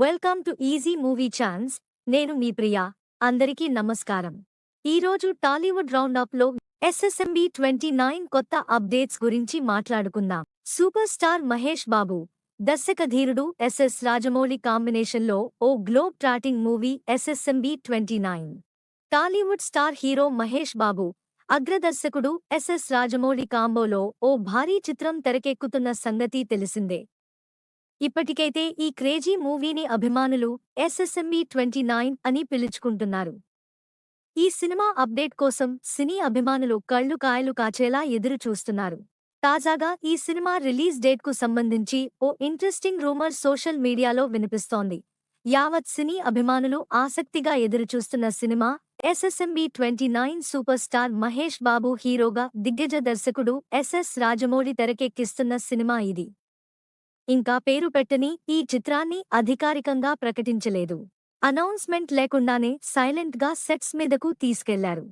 Welcome to easy movie chance. నేను మీ ప్రియా. అందరికీ నమస్కారం. ఈరోజు టాలీవుడ్ రౌండప్లో ఎస్ఎస్ఎంబీ 29 కొత్త అప్డేట్స్ గురించి మాట్లాడుకుందాం. సూపర్ స్టార్ మహేష్ బాబు, దర్శకధీరుడు ఎస్ఎస్ రాజమౌళి కాంబినేషన్లో ఓ globe trotting movie SSMB 29. Tollywood star hero Mahesh Babu, అగ్రదర్శకుడు ఎస్ఎస్ రాజమౌళి కాంబోలో ఓ భారీ చిత్రం తెరకెక్కుతున్న సంగతి తెలిసిందే. ఇప్పటికైతే ఈ క్రేజీ మూవీని అభిమానులు ఎస్ఎస్ఎంబీ 29 అని పిలుచుకుంటున్నారు. ఈ సినిమా అప్డేట్ కోసం సినీ అభిమానులు కళ్లు కాయలు కాచేలా ఎదురు చూస్తున్నారు. తాజాగా ఈ సినిమా రిలీజ్ డేట్కు సంబంధించి ఓ ఇంట్రెస్టింగ్ రూమర్ సోషల్ మీడియాలో వినిపిస్తోంది. యావత్ సినీ అభిమానులు ఆసక్తిగా ఎదురుచూస్తున్న cinema SSMB 29. Super star Mahesh Babu హీరోగా దిగ్గజ దర్శకుడు ఎస్ఎస్ రాజమౌళి తెరకెక్కిస్తున్న సినిమా ఇది. ఇంకా పేరు పెట్టని ఈ చిత్రాన్ని అధికారికంగా ప్రకటించలేదు. అనౌన్స్మెంట్ లేకుండానే సైలెంట్గా సెట్స్ మీదకు తీసుకెళ్లారు.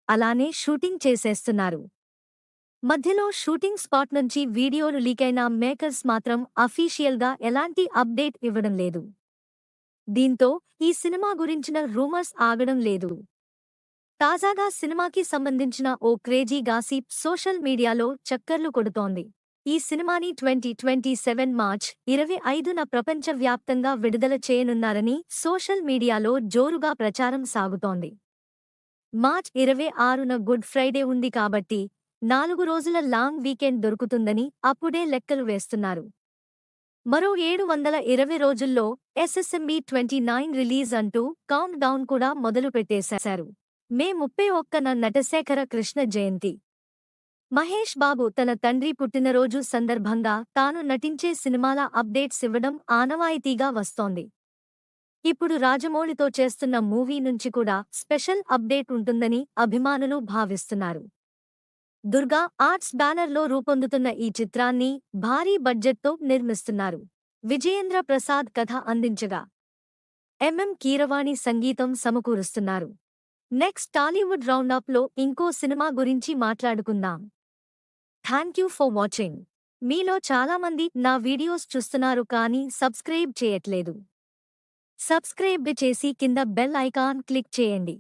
అలానే షూటింగ్ చేసేస్తున్నారు. మధ్యలో షూటింగ్ స్పాట్ నుంచి వీడియోలు లీకైన మేకర్స్ మాత్రం అఫీషియల్గా ఎలాంటి అప్డేట్ ఇవ్వడం లేదు. దీంతో ఈ సినిమా గురించిన రూమర్స్ ఆగడం లేదు. తాజాగా సినిమాకి సంబంధించిన ఓ క్రేజీ గాసిప్ సోషల్ మీడియాలో చక్కర్లు కొడుతోంది. ఈ సినిమాని 2027 మార్చ్ 25న ప్రపంచవ్యాప్తంగా విడుదల చేయనున్నారని సోషల్ మీడియాలో జోరుగా ప్రచారం సాగుతోంది. మార్చ్ 26న గుడ్ ఫ్రైడే ఉంది కాబట్టి 4 రోజుల లాంగ్ వీకెండ్ దొరుకుతుందని అప్పుడే లెక్కలు వేస్తున్నారు. మరో 720 రోజుల్లో ఎస్ఎస్ఎంబీ 29 రిలీజ్ అంటూ కౌంట్ డౌన్ కూడా మొదలు పెట్టేశారు. మే 31న నటశేఖర కృష్ణ జయంతి. మహేష్ బాబు తన తండ్రి పుట్టినరోజు సందర్భంగా తాను నటించే సినిమాల అప్డేట్స్ ఇవ్వడం ఆనవాయితీగా వస్తోంది. ఇప్పుడు రాజమౌళితో చేస్తున్న మూవీ నుంచి కూడా స్పెషల్ అప్డేట్ ఉంటుందని అభిమానులు భావిస్తున్నారు. దుర్గా ఆర్ట్స్ బ్యానర్లో రూపొందుతున్న ఈ చిత్రాన్ని భారీ బడ్జెట్తో నిర్మిస్తున్నారు. విజయేంద్ర ప్రసాద్ కథ అందించగా ఎంఎం కీరవాణి సంగీతం సమకూరుస్తున్నారు. నెక్స్ట్ టాలీవుడ్ రౌండప్లో ఇంకో సినిమా గురించి మాట్లాడుకుందాం. Thank you for watching. మీలో చాలామంది నా వీడియోస్ చూస్తున్నారు కానీ సబ్స్క్రైబ్ చేయట్లేదు. సబ్స్క్రైబ్ చేసి కింద బెల్ ఐకాన్ క్లిక్ చేయండి.